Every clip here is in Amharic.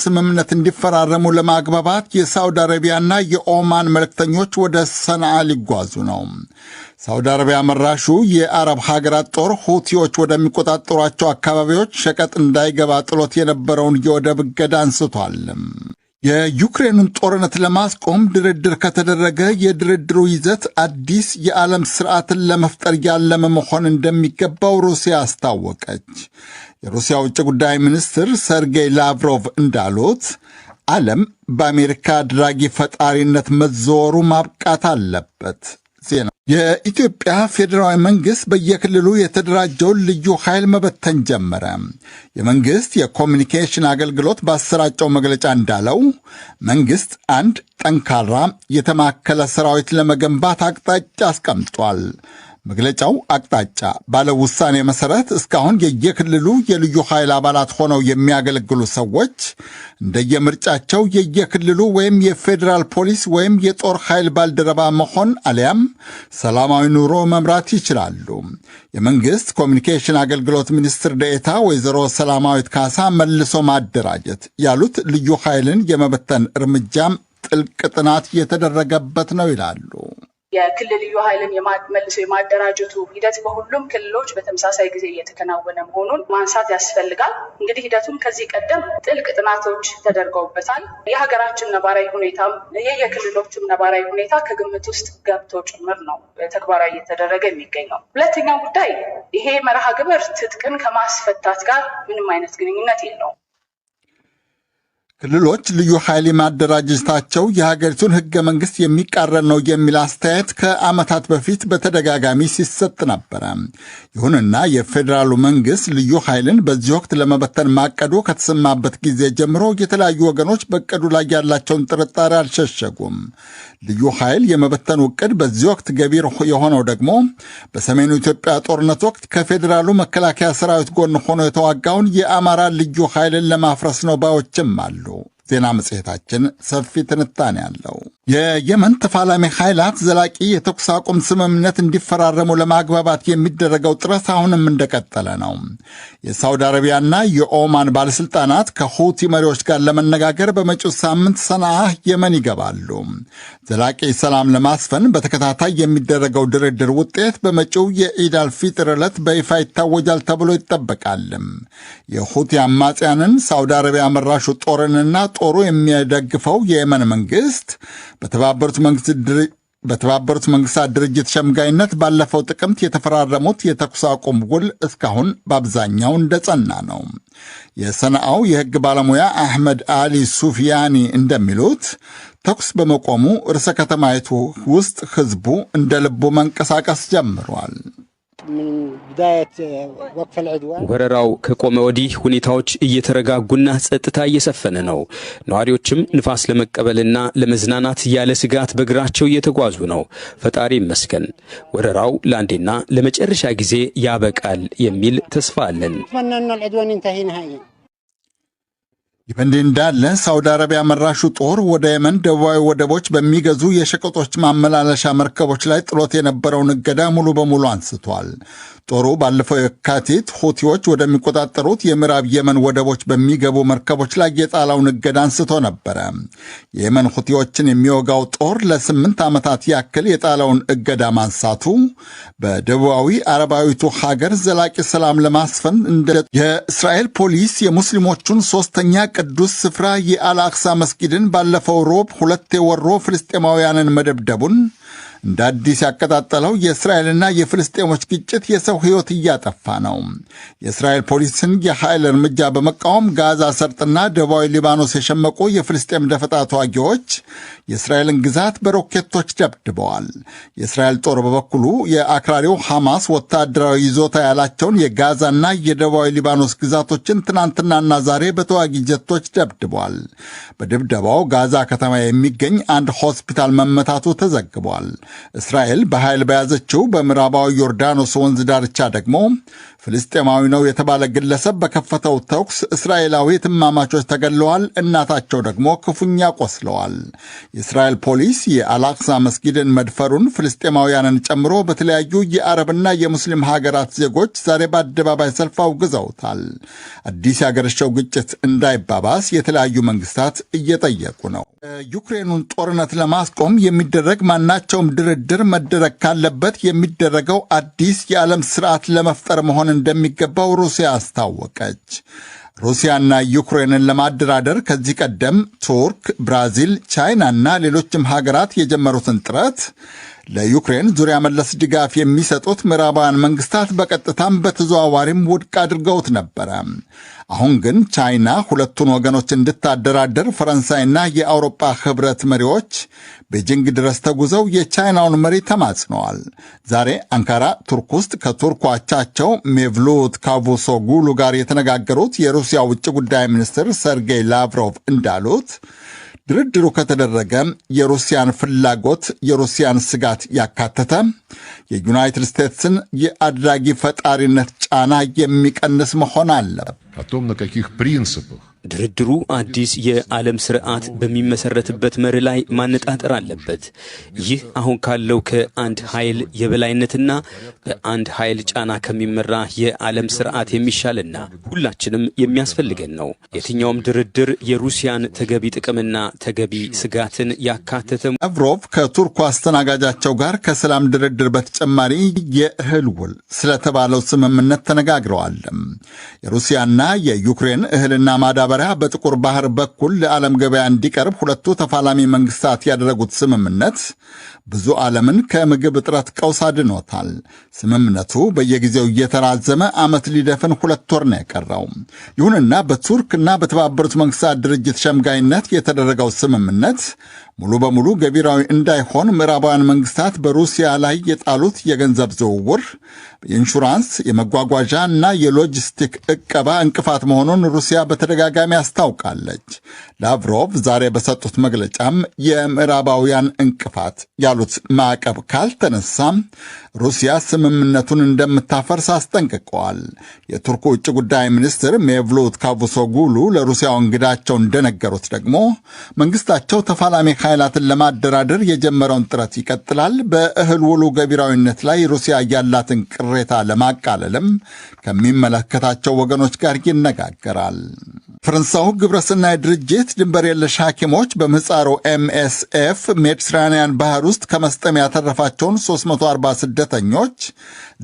ስምምነት እንዲፈራረሙ ለማግባባት የሳውዲ አረቢያና የኦማን መልእክተኞች ወደ ሰንዓ ሊጓዙ ነው። ሳውዲ አረቢያ መራሹ የአረብ ሀገራት ጦር ሁቲዎች ወደሚቆጣጠሯቸው አካባቢዎች ሸቀጥ እንዳይገባ ጥሎት የነበረውን የወደብ እገዳ አንስቷል። የዩክሬኑን ጦርነት ለማስቆም ድርድር ከተደረገ የድርድሩ ይዘት አዲስ የዓለም ስርዓትን ለመፍጠር ያለመ መሆን እንደሚገባው ሩሲያ አስታወቀች። የሩሲያ ውጭ ጉዳይ ሚኒስትር ሰርጌይ ላቭሮቭ እንዳሉት ዓለም በአሜሪካ አድራጊ ፈጣሪነት መዘወሩ ማብቃት አለበት። ዜና የኢትዮጵያ ፌዴራላዊ መንግሥት በየክልሉ የተደራጀውን ልዩ ኃይል መበተን ጀመረ። የመንግሥት የኮሚኒኬሽን አገልግሎት ባሰራጨው መግለጫ እንዳለው መንግሥት አንድ ጠንካራ የተማከለ ሰራዊት ለመገንባት አቅጣጫ አስቀምጧል። መግለጫው አቅጣጫ ባለው ውሳኔ መሠረት እስካሁን የየክልሉ የልዩ ኃይል አባላት ሆነው የሚያገለግሉ ሰዎች እንደየምርጫቸው የየክልሉ ወይም የፌዴራል ፖሊስ ወይም የጦር ኃይል ባልደረባ መሆን አሊያም ሰላማዊ ኑሮ መምራት ይችላሉ። የመንግሥት ኮሚኒኬሽን አገልግሎት ሚኒስትር ዴኤታ ወይዘሮ ሰላማዊት ካሳ መልሶ ማደራጀት ያሉት ልዩ ኃይልን የመበተን እርምጃም ጥልቅ ጥናት የተደረገበት ነው ይላሉ። የክልል ልዩ ኃይልን መልሶ የማደራጀቱ ሂደት በሁሉም ክልሎች በተመሳሳይ ጊዜ እየተከናወነ መሆኑን ማንሳት ያስፈልጋል። እንግዲህ ሂደቱም ከዚህ ቀደም ጥልቅ ጥናቶች ተደርገውበታል። የሀገራችን ነባራዊ ሁኔታም የክልሎችም ነባራዊ ሁኔታ ከግምት ውስጥ ገብቶ ጭምር ነው ተግባራዊ እየተደረገ የሚገኘው። ሁለተኛው ጉዳይ ይሄ መርሃ ግብር ትጥቅን ከማስፈታት ጋር ምንም አይነት ግንኙነት የለውም። ክልሎች ልዩ ኃይል ማደራጀታቸው የሀገሪቱን ሕገ መንግሥት የሚቃረን ነው የሚል አስተያየት ከዓመታት በፊት በተደጋጋሚ ሲሰጥ ነበረ። ይሁንና የፌዴራሉ መንግሥት ልዩ ኃይልን በዚህ ወቅት ለመበተን ማቀዱ ከተሰማበት ጊዜ ጀምሮ የተለያዩ ወገኖች በዕቅዱ ላይ ያላቸውን ጥርጣሬ አልሸሸጉም። ልዩ ኃይል የመበተኑ ዕቅድ በዚህ ወቅት ገቢር የሆነው ደግሞ በሰሜኑ ኢትዮጵያ ጦርነት ወቅት ከፌዴራሉ መከላከያ ሰራዊት ጎን ሆኖ የተዋጋውን የአማራ ልዩ ኃይልን ለማፍረስ ነው ባዮችም አሉ። ዜና መጽሔታችን ሰፊ ትንታኔ አለው። የየመን ተፋላሚ ኃይላት ዘላቂ የተኩስ አቁም ስምምነት እንዲፈራረሙ ለማግባባት የሚደረገው ጥረት አሁንም እንደቀጠለ ነው። የሳውዲ አረቢያና የኦማን ባለሥልጣናት ከሁቲ መሪዎች ጋር ለመነጋገር በመጪው ሳምንት ሰንዓ የመን ይገባሉ። ዘላቂ ሰላም ለማስፈን በተከታታይ የሚደረገው ድርድር ውጤት በመጪው የኢድ አልፊጥር ዕለት በይፋ ይታወጃል ተብሎ ይጠበቃል። የሁቲ አማጽያንን ሳውዲ አረቢያ መራሹ ጦርንና ጦሩ የሚደግፈው የየመን መንግሥት በተባበሩት መንግስታት ድርጅት ሸምጋይነት ባለፈው ጥቅምት የተፈራረሙት የተኩስ አቁም ውል እስካሁን በአብዛኛው እንደጸና ነው። የሰንዓው የሕግ ባለሙያ አሕመድ አሊ ሱፊያኒ እንደሚሉት ተኩስ በመቆሙ ርዕሰ ከተማይቱ ውስጥ ሕዝቡ እንደ ልቡ መንቀሳቀስ ጀምሯል። ወረራው ከቆመ ወዲህ ሁኔታዎች እየተረጋጉና ጸጥታ እየሰፈነ ነው። ነዋሪዎችም ንፋስ ለመቀበልና ለመዝናናት ያለ ስጋት በእግራቸው እየተጓዙ ነው። ፈጣሪ ይመስገን። ወረራው ለአንዴና ለመጨረሻ ጊዜ ያበቃል የሚል ተስፋ አለን። ይህ በእንዲህ እንዳለ ሳውዲ አረቢያ መራሹ ጦር ወደ የመን ደቡባዊ ወደቦች በሚገዙ የሸቀጦች ማመላለሻ መርከቦች ላይ ጥሎት የነበረውን እገዳ ሙሉ በሙሉ አንስቷል። ጦሩ ባለፈው የካቲት ሁቲዎች ወደሚቆጣጠሩት የምዕራብ የመን ወደቦች በሚገቡ መርከቦች ላይ የጣለውን እገዳ አንስቶ ነበረ። የየመን ሁቲዎችን የሚወጋው ጦር ለ8 ዓመታት ያክል የጣለውን እገዳ ማንሳቱ በደቡባዊ አረባዊቱ ሀገር ዘላቂ ሰላም ለማስፈን የእስራኤል ፖሊስ የሙስሊሞቹን ሦስተኛ ቅዱስ ስፍራ የአልአቅሳ መስጊድን ባለፈው ሮብ 2 የወሮ ፍልስጤማውያንን መደብደቡን እንደ አዲስ ያቀጣጠለው የእስራኤልና የፍልስጤሞች ግጭት የሰው ሕይወት እያጠፋ ነው። የእስራኤል ፖሊስን የኃይል እርምጃ በመቃወም ጋዛ ሰርጥና ደቡባዊ ሊባኖስ የሸመቁ የፍልስጤም ደፈጣ ተዋጊዎች የእስራኤልን ግዛት በሮኬቶች ደብድበዋል። የእስራኤል ጦር በበኩሉ የአክራሪው ሐማስ ወታደራዊ ይዞታ ያላቸውን የጋዛና የደቡባዊ ሊባኖስ ግዛቶችን ትናንትናና ዛሬ በተዋጊ ጀቶች ደብድበዋል። በድብደባው ጋዛ ከተማ የሚገኝ አንድ ሆስፒታል መመታቱ ተዘግቧል። እስራኤል በኃይል በያዘችው በምዕራባዊ ዮርዳኖስ ወንዝ ዳርቻ ደግሞ ፍልስጤማዊ ነው የተባለ ግለሰብ በከፈተው ተኩስ እስራኤላዊ እህትማማቾች ተገድለዋል፣ እናታቸው ደግሞ ክፉኛ ቆስለዋል። የእስራኤል ፖሊስ የአልአቅሳ መስጊድን መድፈሩን ፍልስጤማውያንን ጨምሮ በተለያዩ የአረብና የሙስሊም ሀገራት ዜጎች ዛሬ በአደባባይ ሰልፍ አውግዘውታል። አዲስ ያገረሸው ግጭት እንዳይባባስ የተለያዩ መንግስታት እየጠየቁ ነው። የዩክሬኑን ጦርነት ለማስቆም የሚደረግ ማናቸውም ድርድር መደረግ ካለበት የሚደረገው አዲስ የዓለም ስርዓት ለመፍጠር መሆን እንደሚገባው ሩሲያ አስታወቀች። ሩሲያና ዩክሬንን ለማደራደር ከዚህ ቀደም ቱርክ፣ ብራዚል፣ ቻይናና ሌሎችም ሀገራት የጀመሩትን ጥረት ለዩክሬን ዙሪያ መለስ ድጋፍ የሚሰጡት ምዕራባውያን መንግስታት በቀጥታም በተዘዋዋሪም ውድቅ አድርገውት ነበረ። አሁን ግን ቻይና ሁለቱን ወገኖች እንድታደራደር ፈረንሳይና የአውሮፓ ህብረት መሪዎች ቤጂንግ ድረስ ተጉዘው የቻይናውን መሪ ተማጽነዋል። ዛሬ አንካራ ቱርክ ውስጥ ከቱርክ አቻቸው ሜቭሉት ካቩሶግሉ ጋር የተነጋገሩት የሩሲያ ውጭ ጉዳይ ሚኒስትር ሰርጌይ ላቭሮቭ እንዳሉት ድርድሩ ከተደረገ የሩሲያን ፍላጎት፣ የሩሲያን ስጋት ያካተተ የዩናይትድ ስቴትስን የአድራጊ ፈጣሪነት ጫና የሚቀንስ መሆን አለበት። ድርድሩ አዲስ የዓለም ስርዓት በሚመሰረትበት መርህ ላይ ማነጣጠር አለበት። ይህ አሁን ካለው ከአንድ ኃይል የበላይነትና በአንድ ኃይል ጫና ከሚመራ የዓለም ስርዓት የሚሻልና ሁላችንም የሚያስፈልገን ነው። የትኛውም ድርድር የሩሲያን ተገቢ ጥቅምና ተገቢ ስጋትን ያካተተ። ላቭሮቭ ከቱርኩ አስተናጋጃቸው ጋር ከሰላም ድርድር በተጨማሪ የእህል ውል ስለተባለው ስምምነት ተነጋግረዋል። የሩሲያና የዩክሬን እህልና ማዳበሪያ በጥቁር ባህር በኩል ለዓለም ገበያ እንዲቀርብ ሁለቱ ተፋላሚ መንግስታት ያደረጉት ስምምነት ብዙ ዓለምን ከምግብ እጥረት ቀውስ አድኖታል። ስምምነቱ በየጊዜው እየተራዘመ ዓመት ሊደፍን 2 ወር ነው የቀረው። ይሁንና በቱርክና በተባበሩት መንግስታት ድርጅት ሸምጋይነት የተደረገው ስምምነት ሙሉ በሙሉ ገቢራዊ እንዳይሆን ምዕራባውያን መንግስታት በሩሲያ ላይ የጣሉት የገንዘብ ዝውውር፣ የኢንሹራንስ፣ የመጓጓዣ እና የሎጂስቲክ ዕቀባ እንቅፋት መሆኑን ሩሲያ በተደጋጋሚ አስታውቃለች። ላቭሮቭ ዛሬ በሰጡት መግለጫም የምዕራባውያን እንቅፋት ያሉት ማዕቀብ ካልተነሳም ሩሲያ ስምምነቱን እንደምታፈርስ አስጠንቅቀዋል። የቱርኩ ውጭ ጉዳይ ሚኒስትር ሜቭሉት ካቩሶግሉ ለሩሲያው እንግዳቸው እንደነገሩት ደግሞ መንግስታቸው ተፋላሚ ኃይላትን ለማደራደር የጀመረውን ጥረት ይቀጥላል። በእህል ውሉ ገቢራዊነት ላይ ሩሲያ ያላትን ቅሬታ ለማቃለልም ከሚመለከታቸው ወገኖች ጋር ይነጋገራል። ፈረንሳዩ ግብረሰናይ ድርጅት ድንበር የለሽ ሐኪሞች በምህጻሩ MSF ሜዲትራንያን ባህር ውስጥ ከመስጠም ያተረፋቸውን 340 ስደተኞች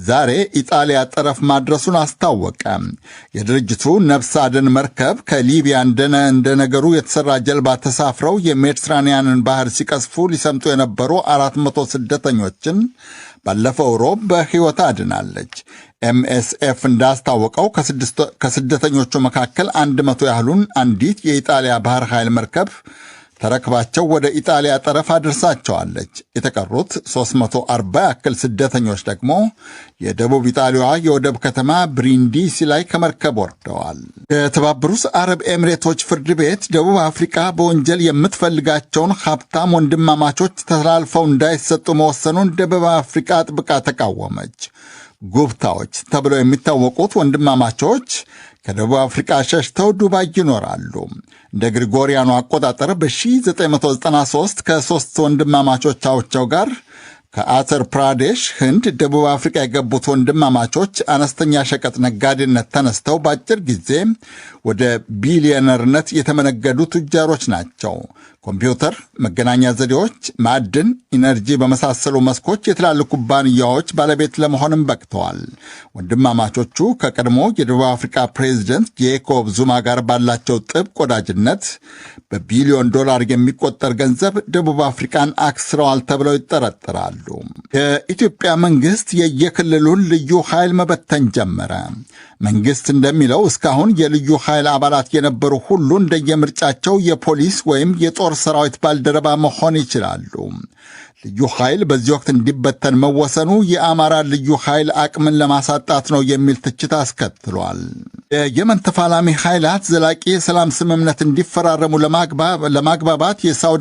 ዛሬ ኢጣሊያ ጠረፍ ማድረሱን አስታወቀ። የድርጅቱ ነፍስ አድን መርከብ ከሊቢያ እንደ ነገሩ የተሰራ ጀልባ ተሳፍረው የሜዲትራንያንን ባህር ሲቀስፉ ሊሰምጡ የነበሩ 400 ስደተኞችን ባለፈው ሮብ በሕይወት አድናለች። MSF እንዳስታወቀው ከስደተኞቹ መካከል 100 ያህሉን አንዲት የኢጣሊያ ባህር ኃይል መርከብ ተረክባቸው ወደ ኢጣሊያ ጠረፍ አድርሳቸዋለች። የተቀሩት 340 ያክል ስደተኞች ደግሞ የደቡብ ኢጣሊያዋ የወደብ ከተማ ብሪንዲሲ ላይ ከመርከብ ወርደዋል። የተባበሩት አረብ ኤሚሬቶች ፍርድ ቤት ደቡብ አፍሪካ በወንጀል የምትፈልጋቸውን ሀብታም ወንድማማቾች ተላልፈው እንዳይሰጡ መወሰኑን ደቡብ አፍሪካ አጥብቃ ተቃወመች። ጉብታዎች ተብለው የሚታወቁት ወንድማማቾች ከደቡብ አፍሪካ ሸሽተው ዱባይ ይኖራሉ። እንደ ግሪጎሪያኑ አቆጣጠር በ1993 ከ3 ወንድማማቾቻቸው ጋር ከአተር ፕራዴሽ ህንድ ደቡብ አፍሪካ የገቡት ወንድማማቾች አነስተኛ ሸቀጥ ነጋዴነት ተነስተው በአጭር ጊዜ ወደ ቢሊዮነርነት የተመነገዱ ቱጃሮች ናቸው። ኮምፒውተር፣ መገናኛ ዘዴዎች፣ ማዕድን፣ ኢነርጂ በመሳሰሉ መስኮች የትላልቅ ኩባንያዎች ባለቤት ለመሆንም በቅተዋል። ወንድማማቾቹ ከቀድሞ የደቡብ አፍሪካ ፕሬዚደንት ጄኮብ ዙማ ጋር ባላቸው ጥብቅ ወዳጅነት በቢሊዮን ዶላር የሚቆጠር ገንዘብ ደቡብ አፍሪካን አክስረዋል ተብለው ይጠረጠራሉ። የኢትዮጵያ መንግስት የየክልሉን ልዩ ኃይል መበተን ጀመረ። መንግስት እንደሚለው እስካሁን የልዩ ኃይል አባላት የነበሩ ሁሉ እንደየምርጫቸው የፖሊስ ወይም የጦር ሰራዊት ባልደረባ መሆን ይችላሉ። ልዩ ኃይል በዚህ ወቅት እንዲበተን መወሰኑ የአማራ ልዩ ኃይል አቅምን ለማሳጣት ነው የሚል ትችት አስከትሏል። የየመን ተፋላሚ ኃይላት ዘላቂ የሰላም ስምምነት እንዲፈራረሙ ለማግባባት የሳውዲ